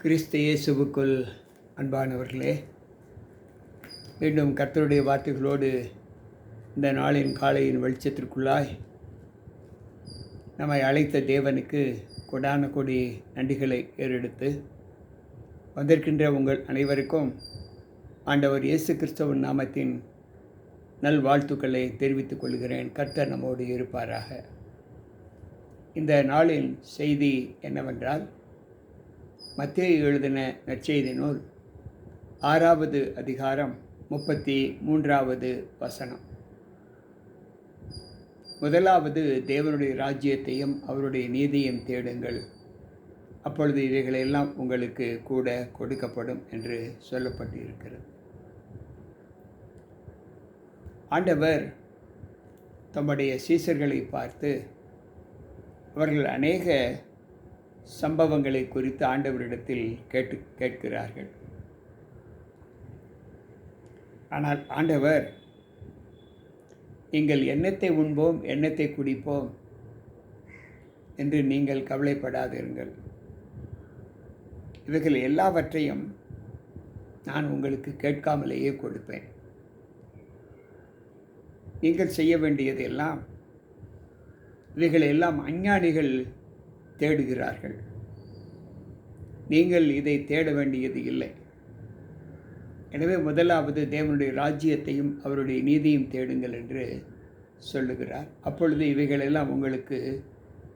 கிறிஸ்து இயேசுவுக்குள் அன்பானவர்களே, மீண்டும் கர்த்தருடைய வார்த்தைகளோடு இந்த நாளின் காலையின் வெளிச்சத்திற்குள்ளாய் நம்மை அழைத்த தேவனுக்கு கொடான கொடி நன்றிகளை ஏறெடுத்து வந்திருக்கின்ற உங்கள் அனைவருக்கும் ஆண்டவர் இயேசு கிறிஸ்துவின் நாமத்தின் நல்வாழ்த்துக்களை தெரிவித்துக் கொள்கிறேன். கர்த்தர் நம்மோடு இருப்பாராக. இந்த நாளின் செய்தி என்னவென்றால், மத்தேயு எழுதின நற்செய்தி நூல் 6வது அதிகாரம் 33வது வசனம். முதலாவது தேவனுடைய ராஜ்யத்தையும் அவருடைய நீதியையும் தேடுங்கள், அப்பொழுது இவைகளெல்லாம் உங்களுக்கு கூட கொடுக்கப்படும் என்று சொல்லப்பட்டிருக்கிறது. ஆண்டவர் தம்முடைய சீசர்களை பார்த்து அவர்கள் அநேக சம்பவங்களை குறித்து ஆண்டவரிடத்தில் கேட்கிறார்கள். ஆனால் ஆண்டவர், நீங்கள் எண்ணத்தை உண்போம், எண்ணத்தை குடிப்போம் என்று நீங்கள் கவலைப்படாதிருங்கள். இவைகள் எல்லாவற்றையும் நான் உங்களுக்கு கேட்காமலேயே கொடுப்பேன். நீங்கள் செய்ய வேண்டியது எல்லாம், இவைகள் எல்லாம் அஞ்ஞானிகள் தேடுகிறார்கள், நீங்கள் இதை தேட வேண்டியது இல்லை. எனவே முதலாவது தேவனுடைய ராஜ்யத்தையும் அவருடைய நீதியும் தேடுங்கள் என்று சொல்லுகிறார். அப்பொழுது இவைகளெல்லாம் உங்களுக்கு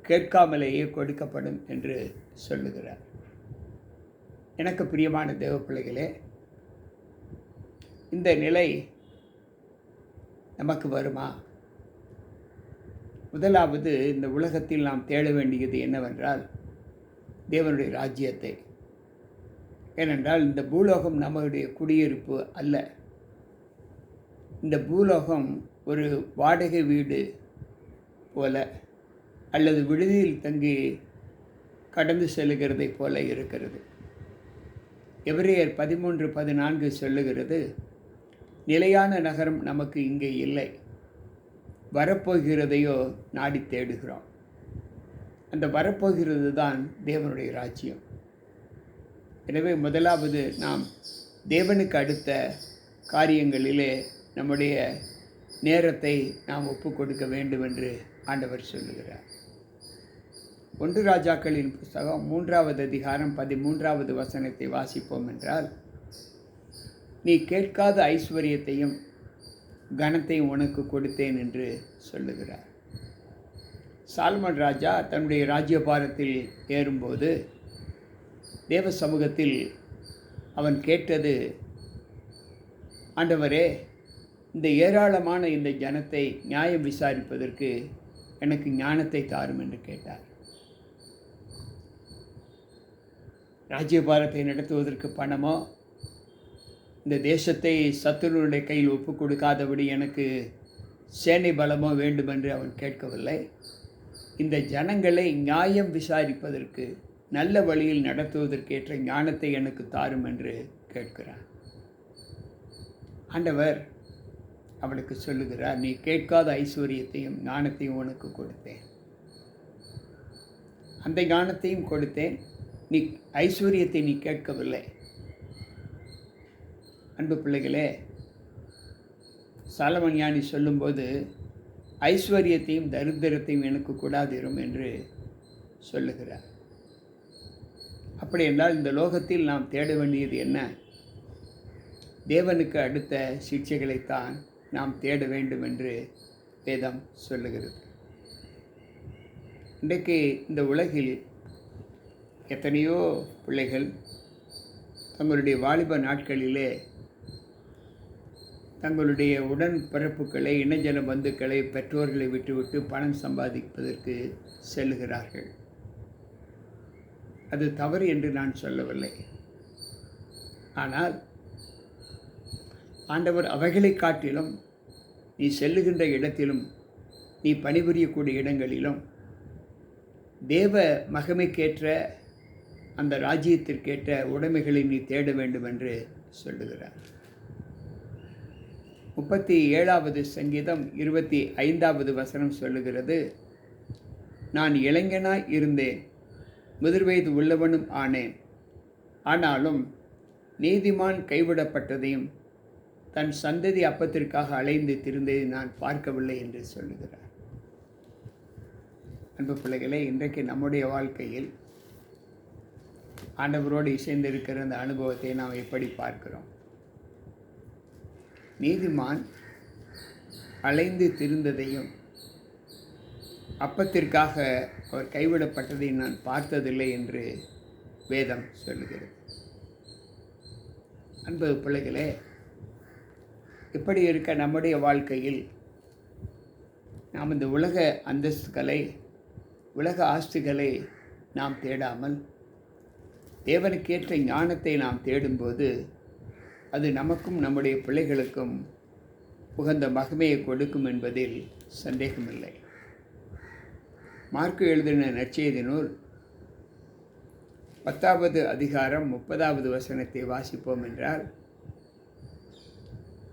கேட்காமலேயே கொடுக்கப்படும் என்று சொல்லுகிறார். எனக்கு பிரியமான தேவ பிள்ளைகளே, இந்த நிலை நமக்கு வருமா? முதலாவது, இந்த உலகத்தில் நாம் தேட வேண்டியது என்னவென்றால் தேவனுடைய ராஜ்யத்தை. ஏனென்றால் இந்த பூலோகம் நம்முடைய குடியிருப்பு அல்ல. இந்த பூலோகம் ஒரு வாடகை வீடு போல அல்லது விடுதியில் தங்கி கடந்து செல்லுகிறதை போல இருக்கிறது. எபிரேயர் 13:14 சொல்லுகிறது, நிலையான நகரம் நமக்கு இங்கே இல்லை, வரப்போகிறதையோ நாடி தேடுகிறோம். அந்த வரப்போகிறது தான் தேவனுடைய ராஜ்யம். எனவே முதலாவது நாம் தேவனுக்கு அடுத்த காரியங்களிலே நம்முடைய நேரத்தை நாம் ஒப்பு கொடுக்க வேண்டும் என்று ஆண்டவர் சொல்லுகிறார். 1 ராஜாக்களின் புஸ்தகம் 3வது அதிகாரம் 13வது வசனத்தை வாசிப்போம் என்றால், நீ கேட்காத ஐஸ்வர்யத்தையும் கனத்தையும் உனக்கு கொடுத்தேன் என்று சொல்லுகிறார். சாலமன் ராஜா தன்னுடைய ராஜ்யபாரத்தில் ஏறும்போது தேவ சமூகத்தில் அவன் கேட்டது, ஆண்டவரே, இந்த ஏராளமான இந்த ஜனத்தை நியாயம் விசாரிப்பதற்கு எனக்கு ஞானத்தை தாரும் என்று கேட்டார். ராஜ்யபாரத்தை நடத்துவதற்கு பணமோ, இந்த தேசத்தை சத்துருடைய கையில் ஒப்பு கொடுக்காதபடி எனக்கு சேனை பலமோ வேண்டுமென்று அவன் கேட்கவில்லை. இந்த ஜனங்களை நியாயம் விசாரிப்பதற்கு, நல்ல வழியில் நடத்துவதற்கேற்ற ஞானத்தை எனக்கு தாரும் என்று கேட்கிறான். ஆண்டவர் அவனுக்கு சொல்லுகிறார், நீ கேட்காத ஐஸ்வர்யத்தையும் ஞானத்தையும் உனக்கு கொடுத்தேன். அந்த ஞானத்தையும் கொடுத்தேன், நீ ஐஸ்வர்யத்தை நீ கேட்கவில்லை. அன்பு பிள்ளைகளே, சாலமன் ஞானி சொல்லும்போது ஐஸ்வர்யத்தையும் தரித்திரத்தையும் எனக்கு கூடாதிரும் என்று சொல்லுகிறார். அப்படி என்றால் இந்த லோகத்தில் நாம் தேட வேண்டியது என்ன? தேவனுக்கு அடுத்த சிக்ஷைகளைத்தான் நாம் தேட வேண்டும் என்று வேதம் சொல்லுகிறது. இன்றைக்கு இந்த உலகில் எத்தனையோ பிள்ளைகள் தங்களுடைய வாலிப நாட்களிலே தங்களுடைய உடன் பிறப்புகளை, இனஜன பந்துக்களை, பெற்றோர்களை விட்டுவிட்டு பணம் சம்பாதிப்பதற்கு செல்லுகிறார்கள். அது தவறு என்று நான் சொல்லவில்லை. ஆனால் ஆண்டவர் அவைகளை காட்டிலும், நீ செல்லுகின்ற இடத்திலும், நீ பணிபுரியக்கூடிய இடங்களிலும் தேவ மகிமைக்கேற்ற அந்த ராஜ்யத்திற்கேற்ற உடைமைகளை நீ தேட வேண்டும் என்று சொல்லுகிறார். 37வது சங்கீதம் 25வது வசனம் சொல்லுகிறது, நான் இளைஞனாய் இருந்தேன், முதிர்வயது உள்ளவனும் ஆனேன். ஆனாலும் நீதிமான் கைவிடப்பட்டதையும் தன் சந்ததி அப்பத்திற்காக அலைந்து திரிந்ததை நான் பார்க்கவில்லை என்று சொல்லுகிறார். அன்பு பிள்ளைகளே, இன்றைக்கு நம்முடைய வாழ்க்கையில் ஆண்டவரோடு இசைந்திருக்கிற அந்த அனுபவத்தை நாம் எப்படி பார்க்கிறோம்? நீதிமான் அலைந்து திரிந்ததையும் அப்பத்திற்காக அவர் கைவிடப்பட்டதை நான் பார்த்ததில்லை என்று வேதம் சொல்லுகிறது. அன்பு பிள்ளைகளே, இப்படி இருக்க நம்முடைய வாழ்க்கையில் நாம் இந்த உலக அந்தஸ்துகளை, உலக ஆஸ்திகளை நாம் தேடாமல் தேவனுக்கேற்ற ஞானத்தை நாம் தேடும்போது அது நமக்கும் நம்முடைய பிள்ளைகளுக்கும் உகந்த மகிமையை கொடுக்கும் என்பதில் சந்தேகமில்லை. மார்க்கு எழுதின நற்செய்தி நூல் 10வது அதிகாரம் 30வது வசனத்தை வாசிப்போம் என்றால்,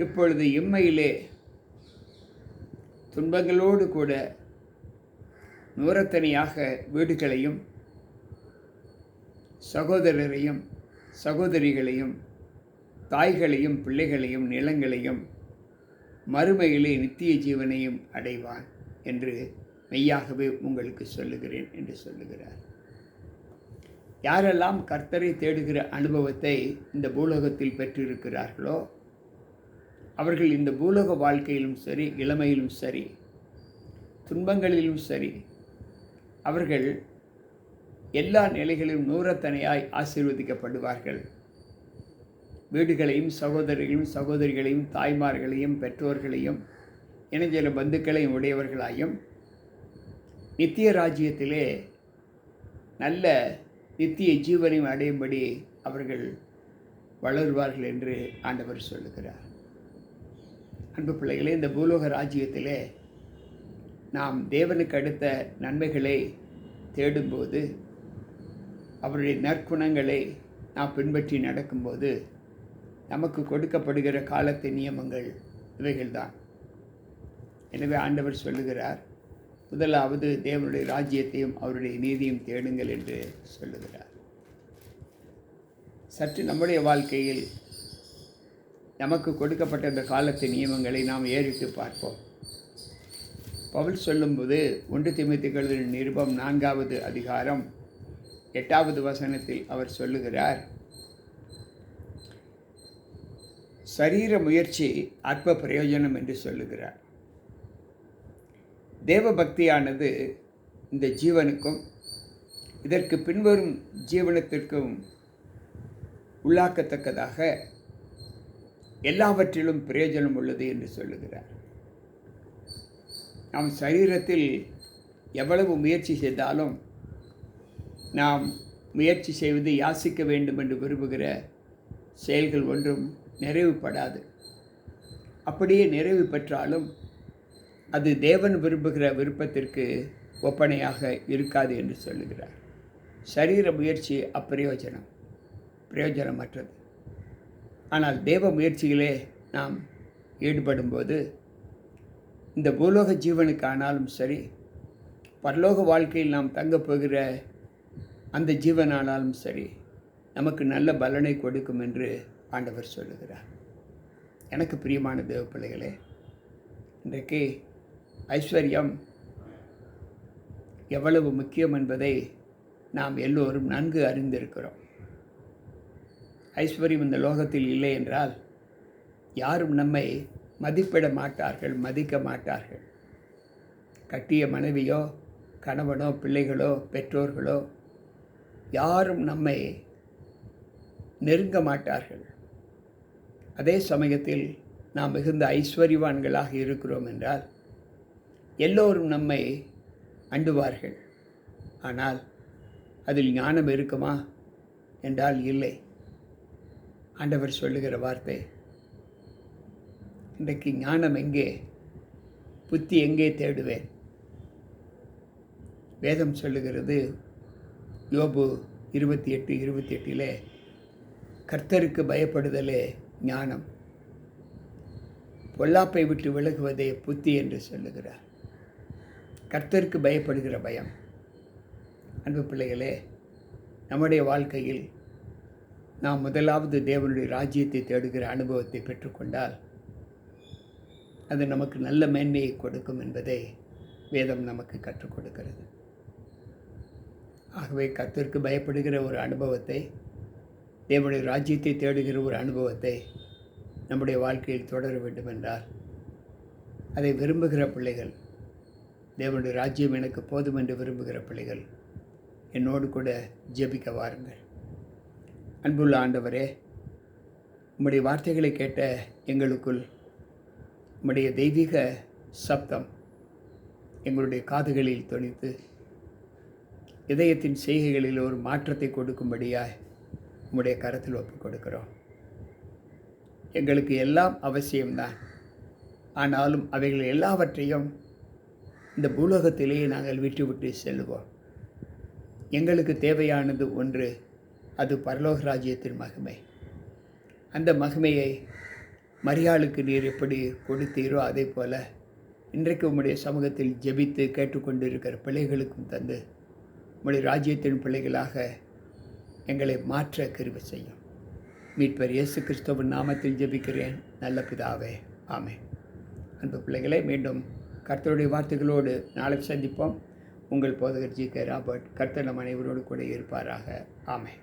இப்பொழுது இம்மையிலே துன்பங்களோடு கூட நூறத்தனையாக வீடுகளையும் சகோதரரையும் சகோதரிகளையும் தாய்களையும் பிள்ளைகளையும் நிலங்களையும் மறுமையிலே நித்திய ஜீவனையும் அடைவான் என்று மெய்யாகவே உங்களுக்கு சொல்லுகிறேன் என்று சொல்லுகிறார். யாரெல்லாம் கர்த்தரை தேடுகிற அனுபவத்தை இந்த பூலோகத்தில் பெற்றிருக்கிறார்களோ அவர்கள் இந்த பூலோக வாழ்க்கையிலும் சரி, இளமையிலும் சரி, துன்பங்களிலும் சரி, அவர்கள் எல்லா நிலைகளிலும் நூறத்தனையாய் ஆசீர்வதிக்கப்படுவார்கள். வீடுகளையும் சகோதரிகளையும் தாய்மார்களையும் பெற்றோர்களையும் இணைஞ்சல பந்துக்களையும் உடையவர்களாயும் நித்திய ராஜ்யத்திலே நல்ல நித்திய ஜீவனையும் அடையும்படி அவர்கள் வளருவார்கள் என்று ஆண்டவர் சொல்லுகிறார். அன்பு பிள்ளைகளே, இந்த பூலோக ராஜ்யத்திலே நாம் தேவனுக்கு அடுத்த நன்மைகளை தேடும்போது, அவருடைய நற்குணங்களை நாம் பின்பற்றி நடக்கும்போது நமக்கு கொடுக்கப்படுகிற காலத்தின் நியமங்கள் இவைகள்தான். எனவே ஆண்டவர் சொல்லுகிறார், முதலாவது தேவனுடைய ராஜ்யத்தையும் அவருடைய நீதியும் தேடுங்கள் என்று சொல்லுகிறார். சற்று நம்முடைய வாழ்க்கையில் நமக்கு கொடுக்கப்பட்ட இந்த காலத்தின் நியமங்களை நாம் ஏறிட்டு பார்ப்போம். பவுல் சொல்லும்போது 1 தீமோத்தேயு நிருபம் 4வது அதிகாரம் 8வது வசனத்தில் அவர் சொல்லுகிறார், சரீர முயற்சி அற்ப பிரயோஜனம் என்று சொல்லுகிறார். தேவ பக்தியானது இந்த ஜீவனுக்கும் இதற்கு பின்வரும் ஜீவனத்திற்கும் உள்ளாக்கத்தக்கதாக எல்லாவற்றிலும் பிரயோஜனம் உள்ளது என்று சொல்லுகிறார். நாம் சரீரத்தில் எவ்வளவு முயற்சி செய்தாலும் நாம் முயற்சி செய்வது யாசிக்க வேண்டும் என்று விரும்புகிற செயல்கள் ஒன்றும் நிறைவுபடாது. அப்படியே நிறைவு பெற்றாலும் அது தேவன் விரும்புகிற விருப்பத்திற்கு ஒப்பனையாக இருக்காது என்று சொல்லுகிறார். சரீர முயற்சி பிரயோஜனமற்றது. ஆனால் தேவ முயற்சிகளே நாம் ஈடுபடும்போது இந்த பூலோக ஜீவனுக்கானாலும் சரி, பரலோக வாழ்க்கையில் நாம் தங்கப்போகிற அந்த ஜீவனானாலும் சரி, நமக்கு நல்ல பலனை கொடுக்கும் என்று ஆண்டவர் சொல்லுகிறார். எனக்கு பிரியமான தேவ பிள்ளைகளே, இன்றைக்கு ஐஸ்வர்யம் எவ்வளவு முக்கியம் என்பதை நாம் எல்லோரும் நன்கு அறிந்திருக்கிறோம். ஐஸ்வர்யம் இந்த லோகத்தில் இல்லை என்றால் யாரும் நம்மை மதிப்பிட மாட்டார்கள், மதிக்க மாட்டார்கள். கட்டிய மனைவியோ கணவனோ பிள்ளைகளோ பெற்றோர்களோ யாரும் நம்மை நெருங்க மாட்டார்கள். அதே சமயத்தில் நாம் மிகுந்த ஐஸ்வர்யவான்களாக இருக்கிறோம் என்றால் எல்லோரும் நம்மை அண்டுவார்கள். ஆனால் அதில் ஞானம் இருக்குமா என்றால் இல்லை. ஆண்டவர் சொல்லுகிற வார்த்தை, இன்றைக்கு ஞானம் எங்கே, புத்தி எங்கே தேடுவேன்? வேதம் சொல்லுகிறது, யோபு 28:28 கர்த்தருக்கு பயப்படுதலே ஞானம், பொல்லாப்பை விட்டு விலகுவதே புத்தி என்று சொல்லுகிறார். கர்த்தருக்கு பயப்படுகிற பயம். அன்பு பிள்ளைகளே, நம்முடைய வாழ்க்கையில் நாம் முதலாவது தேவனுடைய ராஜ்யத்தை தேடுகிற அனுபவத்தை பெற்றுக்கொண்டால் அது நமக்கு நல்ல மேன்மையை கொடுக்கும் என்பதை வேதம் நமக்கு கற்றுக் கொடுக்கிறது. ஆகவே கர்த்தருக்கு பயப்படுகிற ஒரு அனுபவத்தை, தேவனுடைய ராஜ்யத்தை தேடுகிற ஒரு அனுபவத்தை நம்முடைய வாழ்க்கையில் தொடர வேண்டும் என்றால், அதை விரும்புகிற பிள்ளைகள், தேவனுடைய ராஜ்யம் எனக்கு போதும் என்று விரும்புகிற பிள்ளைகள் என்னோடு கூட ஜெபிக்க வாருங்கள். அன்புள்ள ஆண்டவரே, உம்முடைய வார்த்தைகளை கேட்ட எங்களுக்குள் உம்முடைய தெய்வீக சப்தம் எங்களுடைய காதுகளில் தொனித்து இதயத்தின் செய்கைகளில் ஒரு மாற்றத்தை கொடுக்கும்படியாய் உம்முடைய கரத்தில் ஒப்புக் கொடுக்கிறோம். எங்களுக்கு எல்லாம் அவசியம்தான். ஆனாலும் அவைகள் எல்லாவற்றையும் இந்த பூலோகத்திலேயே நாங்கள் விட்டு செல்லுவோம். எங்களுக்கு தேவையானது ஒன்று, அது பரலோக ராஜ்யத்தின் மகிமை. அந்த மகிமையை மரியாளுக்கு நீர் எப்படி கொடுத்தீரோ அதே போல் இன்றைக்கு உம்முடைய சமூகத்தில் ஜெபித்து கேட்டுக்கொண்டு இருக்கிற பிள்ளைகளுக்கும் தந்து உம்முடைய ராஜ்யத்தின் பிள்ளைகளாக எங்களை மாற்ற கிருபை செய்யும். மீட்பர் இயேசு கிறிஸ்துவின் நாமத்தில் ஜெபிக்கிறேன் நல்ல பிதாவே, ஆமென். அன்பு பிள்ளைகளை, மீண்டும் கர்த்தருடைய வார்த்தைகளோடு நாளை சந்திப்போம். உங்கள் போதகர் ஜி.கே. ராபர்ட். கர்த்தர் நம் அனைவரோடு கூட இருப்பாராக. ஆமென்.